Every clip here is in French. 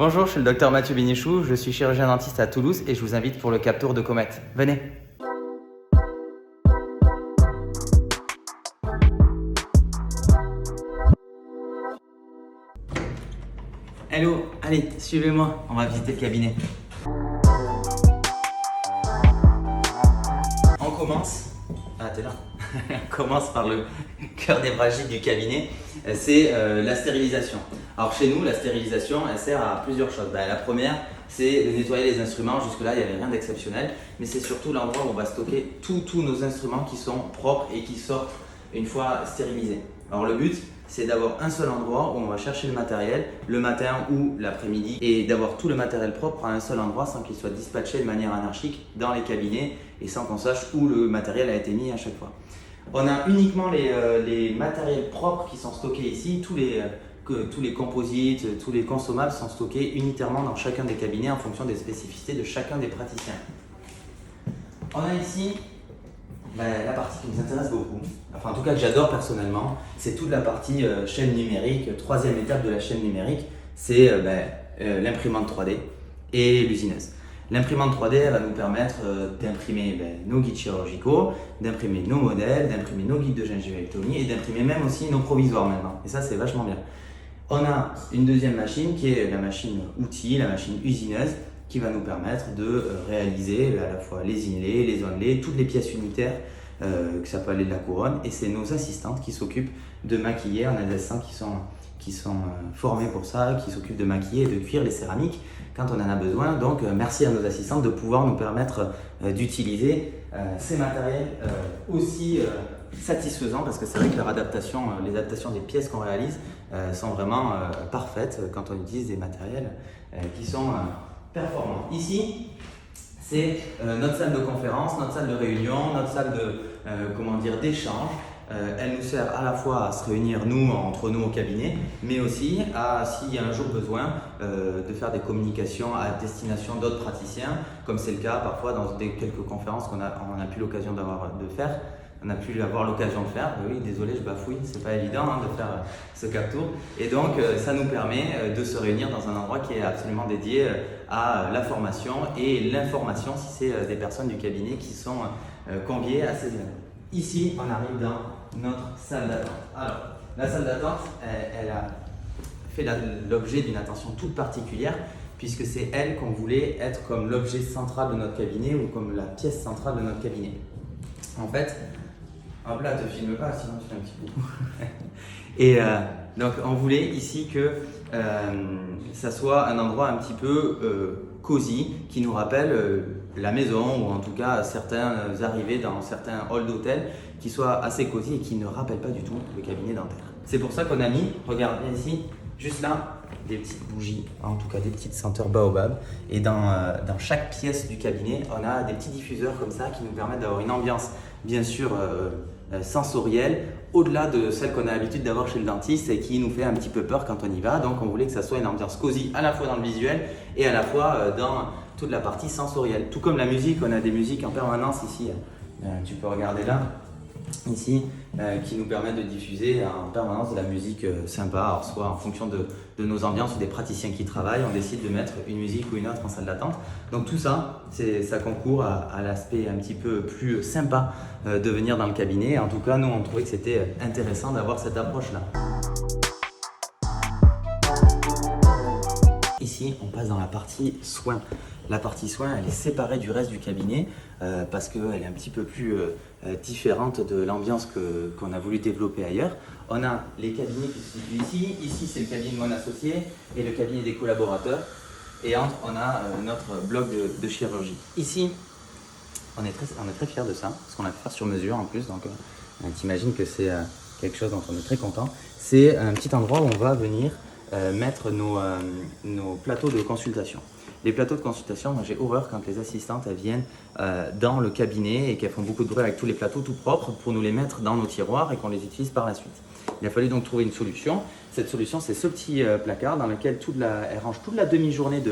Bonjour, je suis le docteur Mathieu Bénichou, je suis chirurgien dentiste à Toulouse et je vous invite pour le Captour de Comète. Venez. Hello, allez, suivez-moi, on va visiter le cabinet. On commence. Ah, t'es là. On commence par le cœur névralgique du cabinet, c'est la stérilisation. Alors chez nous, la stérilisation, elle sert à plusieurs choses. La première, c'est de nettoyer les instruments. Jusque-là, il n'y avait rien d'exceptionnel, mais c'est surtout l'endroit où on va stocker tous nos instruments qui sont propres et qui sortent une fois stérilisés. Alors le but, c'est d'avoir un seul endroit où on va chercher le matériel le matin ou l'après-midi et d'avoir tout le matériel propre à un seul endroit sans qu'il soit dispatché de manière anarchique dans les cabinets et sans qu'on sache où le matériel a été mis à chaque fois. On a uniquement les matériels propres qui sont stockés ici, tous les composites, tous les consommables sont stockés unitairement dans chacun des cabinets en fonction des spécificités de chacun des praticiens. On a ici la partie qui nous intéresse beaucoup, enfin en tout cas que j'adore personnellement, c'est toute la partie chaîne numérique, troisième étape de la chaîne numérique, c'est l'imprimante 3D et l'usineuse. L'imprimante 3D elle va nous permettre d'imprimer nos guides chirurgicaux, d'imprimer nos modèles, d'imprimer nos guides de gingivectomie et d'imprimer même aussi nos provisoires maintenant. Et ça c'est vachement bien. On a une deuxième machine qui est la machine outil, la machine usineuse, qui va nous permettre de réaliser à la fois les inlays, les onlays, toutes les pièces unitaires, que ça peut aller de la couronne. Et c'est nos assistantes qui s'occupent de maquiller. On a des assistants qui sont formés pour ça, qui s'occupent de maquiller et de cuire les céramiques quand on en a besoin. Donc merci à nos assistantes de pouvoir nous permettre d'utiliser ces matériels aussi satisfaisants, parce que c'est vrai que les adaptations des pièces qu'on réalise sont vraiment parfaites quand on utilise des matériels qui sont performants. Ici, c'est notre salle de conférence, notre salle de réunion, notre salle d'échange. Elle nous sert à la fois à se réunir entre nous au cabinet, mais aussi s'il y a un jour besoin de faire des communications à destination d'autres praticiens, comme c'est le cas parfois dans quelques conférences qu'on a pu l'occasion de faire. On a pu avoir l'occasion de faire. Oui, désolé, je bafouille, c'est pas évident de faire ce Captour. Et donc, ça nous permet de se réunir dans un endroit qui est absolument dédié à la formation et l'information si c'est des personnes du cabinet qui sont conviées à ces événements. Ici, on arrive dans notre salle d'attente. Alors, la salle d'attente, elle a fait l'objet d'une attention toute particulière puisque c'est elle qu'on voulait être comme l'objet central de notre cabinet ou comme la pièce centrale de notre cabinet. En fait, hop là, te filme pas, sinon tu fais un petit coup. Et donc, on voulait ici que ça soit un endroit un petit peu cosy, qui nous rappelle la maison, ou en tout cas certains arrivées dans certains halls d'hôtel, qui soient assez cosy et qui ne rappellent pas du tout le cabinet dentaire. C'est pour ça qu'on a mis, regarde bien ici, juste là, des petites bougies, en tout cas des petites senteurs baobab. Et dans chaque pièce du cabinet, on a des petits diffuseurs comme ça qui nous permettent d'avoir une ambiance, bien sûr, sensorielle, au-delà de celle qu'on a l'habitude d'avoir chez le dentiste et qui nous fait un petit peu peur quand on y va. Donc on voulait que ça soit une ambiance cosy à la fois dans le visuel et à la fois dans toute la partie sensorielle. Tout comme la musique, on a des musiques en permanence ici. Tu peux regarder là. Ici, qui nous permet de diffuser en permanence de la musique sympa, alors soit en fonction de nos ambiances ou des praticiens qui travaillent, on décide de mettre une musique ou une autre en salle d'attente. Donc tout ça, ça concourt à l'aspect un petit peu plus sympa de venir dans le cabinet. En tout cas, nous, on trouvait que c'était intéressant d'avoir cette approche-là. Ici, on passe dans la partie soins. La partie soins, elle est séparée du reste du cabinet parce qu'elle est un petit peu plus différente de l'ambiance qu'on a voulu développer ailleurs. On a les cabinets qui se situent ici. Ici, c'est le cabinet de mon associé et le cabinet des collaborateurs. Et entre, on a notre bloc de chirurgie. Ici, on est très fiers de ça parce qu'on l'a fait faire sur mesure en plus. Donc, t'imagines que c'est quelque chose dont on est très content. C'est un petit endroit où on va venir mettre nos plateaux de consultation. Les plateaux de consultation, moi j'ai horreur quand les assistantes elles viennent dans le cabinet et qu'elles font beaucoup de bruit avec tous les plateaux tout propres pour nous les mettre dans nos tiroirs et qu'on les utilise par la suite. Il a fallu donc trouver une solution. Cette solution, c'est ce petit placard dans lequel elle range toute la demi-journée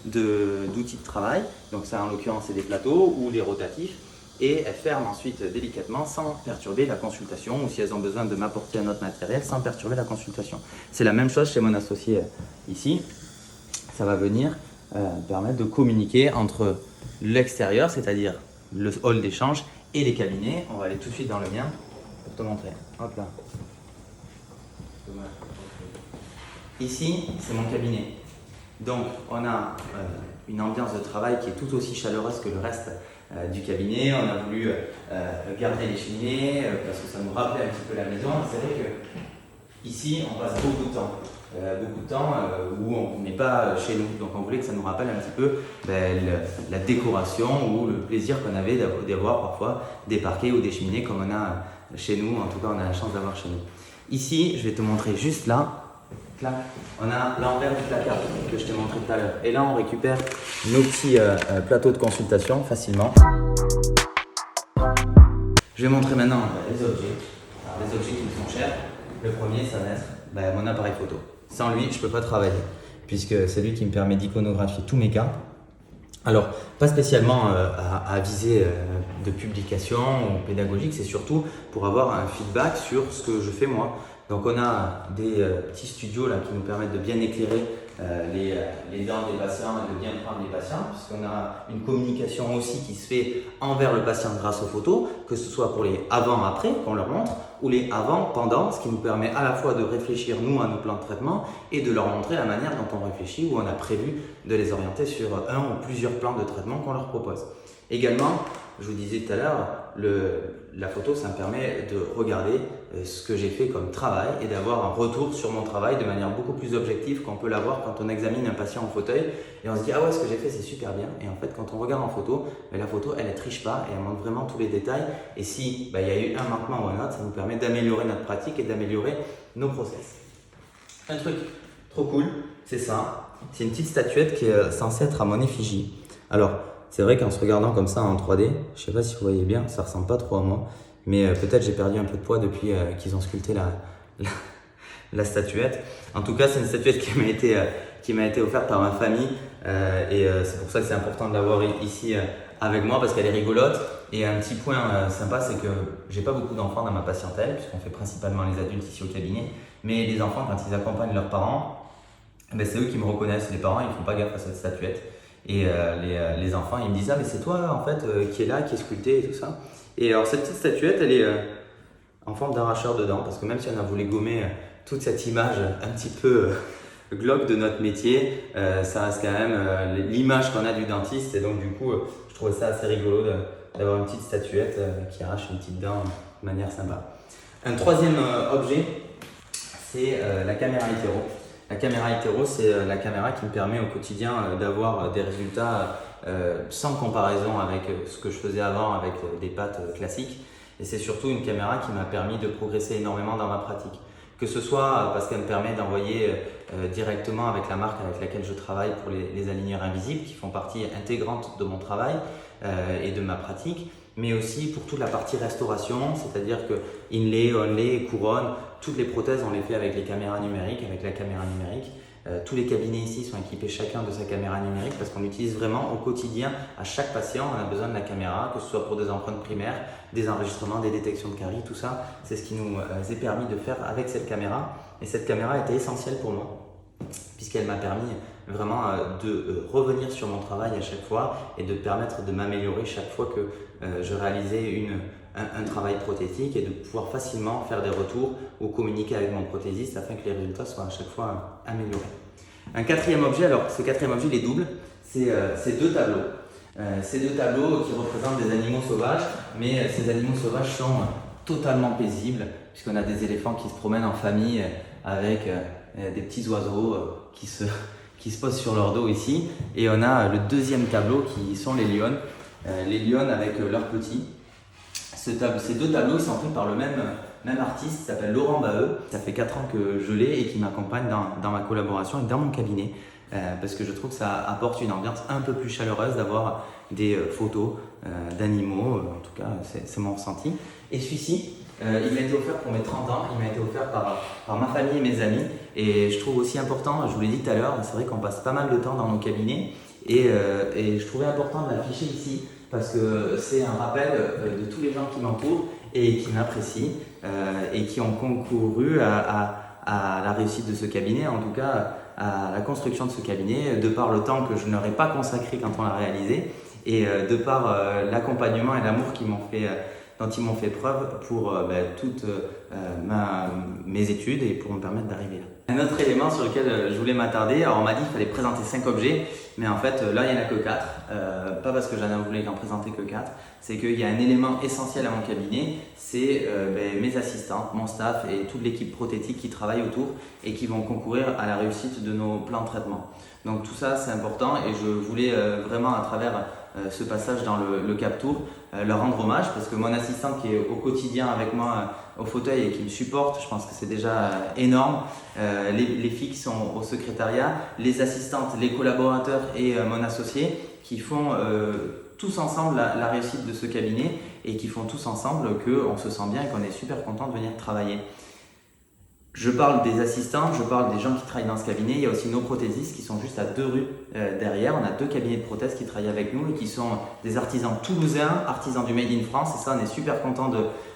d'outils de travail. Donc ça, en l'occurrence, c'est des plateaux ou des rotatifs. Et elles ferment ensuite délicatement sans perturber la consultation ou si elles ont besoin de m'apporter un autre matériel sans perturber la consultation. C'est la même chose chez mon associé ici. ça va venir permettre de communiquer entre l'extérieur, c'est-à-dire le hall d'échange, et les cabinets. On va aller tout de suite dans le mien pour te montrer. Hop là. Ici, c'est mon cabinet. Donc, on a une ambiance de travail qui est tout aussi chaleureuse que le reste du cabinet. On a voulu garder les cheminées parce que ça nous rappelait un petit peu la maison. C'est vrai que ici, on passe beaucoup de temps. Où on n'est pas chez nous. Donc, on voulait que ça nous rappelle un petit peu la décoration ou le plaisir qu'on avait d'avoir parfois des parquets ou des cheminées comme on a chez nous. En tout cas, on a la chance d'avoir chez nous. Ici, je vais te montrer juste là. Là, on a l'envers du placard que je t'ai montré tout à l'heure. Et là, on récupère nos petits plateaux de consultation facilement. Je vais montrer maintenant les objets. Alors, les objets qui me sont chers. Le premier, ça va être mon appareil photo. Sans lui, je ne peux pas travailler puisque c'est lui qui me permet d'iconographier tous mes cas. Alors, pas spécialement à viser de publication ou pédagogique, c'est surtout pour avoir un feedback sur ce que je fais moi. Donc on a des petits studios là, qui nous permettent de bien éclairer les dents des patients et de bien prendre les patients, puisqu'on a une communication aussi qui se fait envers le patient grâce aux photos, que ce soit pour les avant-après qu'on leur montre, ou les avant-pendant, ce qui nous permet à la fois de réfléchir nous à nos plans de traitement et de leur montrer la manière dont on réfléchit ou on a prévu de les orienter sur un ou plusieurs plans de traitement qu'on leur propose. Également, je vous disais tout à l'heure, la photo, ça me permet de regarder ce que j'ai fait comme travail et d'avoir un retour sur mon travail de manière beaucoup plus objective qu'on peut l'avoir quand on examine un patient en fauteuil et on se dit « Ah ouais, ce que j'ai fait, c'est super bien ». Et en fait, quand on regarde en photo, la photo, elle ne triche pas et elle montre vraiment tous les détails. Et si il y a eu un manquement ou un autre, ça nous permet d'améliorer notre pratique et d'améliorer nos process. Un truc trop cool, c'est ça. C'est une petite statuette qui est censée être à mon effigie. Alors, c'est vrai qu'en se regardant comme ça en 3D, je ne sais pas si vous voyez bien, ça ne ressemble pas trop à moi, mais peut-être j'ai perdu un peu de poids depuis qu'ils ont sculpté la statuette. En tout cas, c'est une statuette qui m'a été offerte par ma famille et c'est pour ça que c'est important de l'avoir ici avec moi parce qu'elle est rigolote. Et un petit point sympa, c'est que j'ai pas beaucoup d'enfants dans ma patientèle puisqu'on fait principalement les adultes ici au cabinet, mais les enfants, quand ils accompagnent leurs parents, c'est eux qui me reconnaissent. Les parents, ils font pas gaffe à cette statuette. Et les enfants, ils me disent « Ah, mais c'est toi en fait qui est là, qui est sculpté et tout ça ». Et alors cette petite statuette, elle est en forme d'arracheur de dents parce que même si on a voulu gommer toute cette image un petit peu glauque de notre métier, ça reste quand même l'image qu'on a du dentiste. Et donc du coup, je trouvais ça assez rigolo d'avoir une petite statuette qui arrache une petite dent de manière sympa. Un troisième objet, c'est la caméra itéro. La caméra itéro, c'est la caméra qui me permet au quotidien d'avoir des résultats sans comparaison avec ce que je faisais avant avec des pattes classiques. Et c'est surtout une caméra qui m'a permis de progresser énormément dans ma pratique. Que ce soit parce qu'elle me permet d'envoyer directement avec la marque avec laquelle je travaille pour les aligneurs invisibles qui font partie intégrante de mon travail et de ma pratique, mais aussi pour toute la partie restauration, c'est-à-dire que inlay, onlay, couronne, toutes les prothèses on les fait avec les caméras numériques, avec la caméra numérique. Tous les cabinets ici sont équipés chacun de sa caméra numérique parce qu'on l'utilise vraiment au quotidien. À chaque patient, on a besoin de la caméra, que ce soit pour des empreintes primaires, des enregistrements, des détections de caries, tout ça. C'est ce qui nous est permis de faire avec cette caméra. Et cette caméra était essentielle pour moi puisqu'elle m'a permis vraiment de revenir sur mon travail à chaque fois et de permettre de m'améliorer chaque fois que je réalisais un travail prothétique et de pouvoir facilement faire des retours ou communiquer avec mon prothésiste afin que les résultats soient à chaque fois améliorés. Un quatrième objet, alors ce quatrième objet, il est double, c'est deux tableaux. Ces deux tableaux qui représentent des animaux sauvages, mais ces animaux sauvages sont totalement paisibles puisqu'on a des éléphants qui se promènent en famille avec des petits oiseaux qui se posent sur leur dos ici. Et on a le deuxième tableau qui sont les lionnes avec leurs petits. Ces deux tableaux sont faits par le même artiste qui s'appelle Laurent Baheux. Ça fait 4 ans que je l'ai et qui m'accompagne dans ma collaboration et dans mon cabinet parce que je trouve que ça apporte une ambiance un peu plus chaleureuse d'avoir des photos d'animaux, en tout cas c'est mon ressenti. Et celui-ci, il m'a été offert pour mes 30 ans, il m'a été offert par ma famille et mes amis et je trouve aussi important, je vous l'ai dit tout à l'heure, c'est vrai qu'on passe pas mal de temps dans nos cabinets et je trouvais important de l'afficher ici parce que c'est un rappel de tous les gens qui m'entourent et qui m'apprécient et qui ont concouru à la réussite de ce cabinet. En tout cas, à la construction de ce cabinet, de par le temps que je n'aurais pas consacré quand on l'a réalisé et de par l'accompagnement et l'amour dont ils m'ont fait preuve pour toutes mes études et pour me permettre d'arriver là. Un autre élément sur lequel je voulais m'attarder, alors on m'a dit qu'il fallait présenter 5 objets, mais en fait là il n'y en a que 4, pas parce que j'en voulais qu'en présenter que 4, c'est qu'il y a un élément essentiel à mon cabinet, c'est mes assistants, mon staff et toute l'équipe prothétique qui travaille autour et qui vont concourir à la réussite de nos plans de traitement. Donc tout ça c'est important et je voulais vraiment à travers ce passage dans le Cap Tour leur rendre hommage parce que mon assistante qui est au quotidien avec moi au fauteuil et qui me supporte, je pense que c'est déjà énorme. Les filles qui sont au secrétariat, les assistantes, les collaborateurs et mon associé qui font tous ensemble la réussite de ce cabinet et qui font tous ensemble qu'on se sent bien et qu'on est super content de venir travailler. Je parle des assistants, je parle des gens qui travaillent dans ce cabinet. Il y a aussi nos prothésistes qui sont juste à 2 rues derrière. On a 2 cabinets de prothèses qui travaillent avec nous et qui sont des artisans toulousains, artisans du Made in France. Et ça, on est super content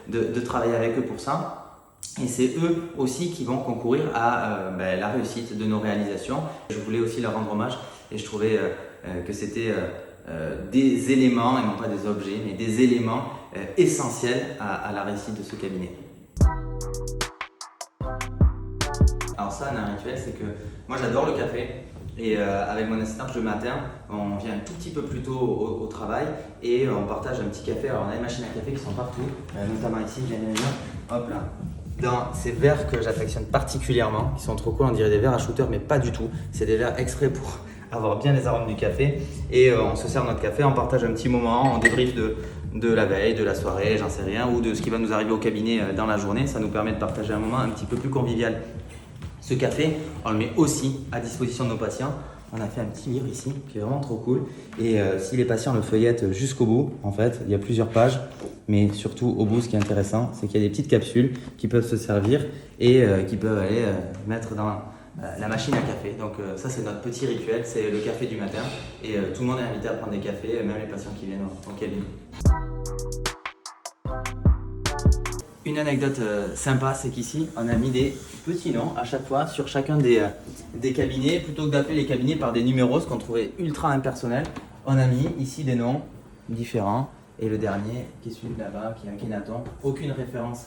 de travailler avec eux pour ça. Et c'est eux aussi qui vont concourir à la réussite de nos réalisations. Je voulais aussi leur rendre hommage et je trouvais que c'était des éléments, et non pas des objets, mais des éléments essentiels à la réussite de ce cabinet. Alors ça, on a un rituel, c'est que moi j'adore le café et avec mon assistante le matin, on vient un tout petit peu plus tôt au travail et on partage un petit café. Alors on a des machines à café qui sont partout, notamment ici, hop là, dans ces verres que j'affectionne particulièrement, qui sont trop cool, on dirait des verres à shooter mais pas du tout, c'est des verres exprès pour avoir bien les arômes du café et on se sert notre café, on partage un petit moment, on débriefe de la veille, de la soirée, j'en sais rien, ou de ce qui va nous arriver au cabinet dans la journée. Ça nous permet de partager un moment un petit peu plus convivial. Ce café, on le met aussi à disposition de nos patients. On a fait un petit livre ici qui est vraiment trop cool. Et si les patients le feuillettent jusqu'au bout, en fait, il y a plusieurs pages. Mais surtout, au bout, ce qui est intéressant, c'est qu'il y a des petites capsules qui peuvent se servir et qui peuvent aller mettre dans la machine à café. Donc ça, c'est notre petit rituel, c'est le café du matin. Et tout le monde est invité à prendre des cafés, même les patients qui viennent au cabinet. Une anecdote sympa, c'est qu'ici, on a mis des petits noms à chaque fois sur chacun des cabinets. Plutôt que d'appeler les cabinets par des numéros, ce qu'on trouvait ultra impersonnel, on a mis ici des noms différents. Et le dernier, qui est celui de là-bas, qui est Akhenaton, aucune référence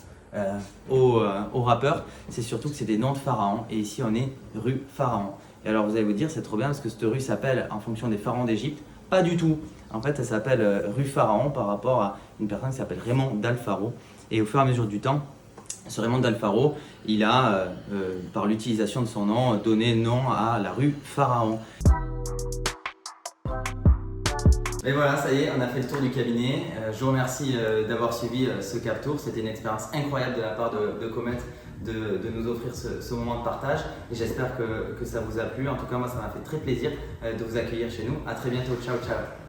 au rappeur. C'est surtout que c'est des noms de pharaons. Et ici, on est rue Pharaon. Et alors, vous allez vous dire, c'est trop bien parce que cette rue s'appelle en fonction des pharaons d'Égypte. Pas du tout. En fait, elle s'appelle rue Pharaon par rapport à une personne qui s'appelle Raymond d'Alfaro. Et au fur et à mesure du temps, ce Raymond d'Alfaro, il a, par l'utilisation de son nom, donné nom à la rue Pharaon. Et voilà, ça y est, on a fait le tour du cabinet. Je vous remercie d'avoir suivi ce Cap Tour. C'était une expérience incroyable de la part de Comet de nous offrir ce moment de partage. Et j'espère que ça vous a plu. En tout cas, moi, ça m'a fait très plaisir de vous accueillir chez nous. À très bientôt. Ciao, ciao.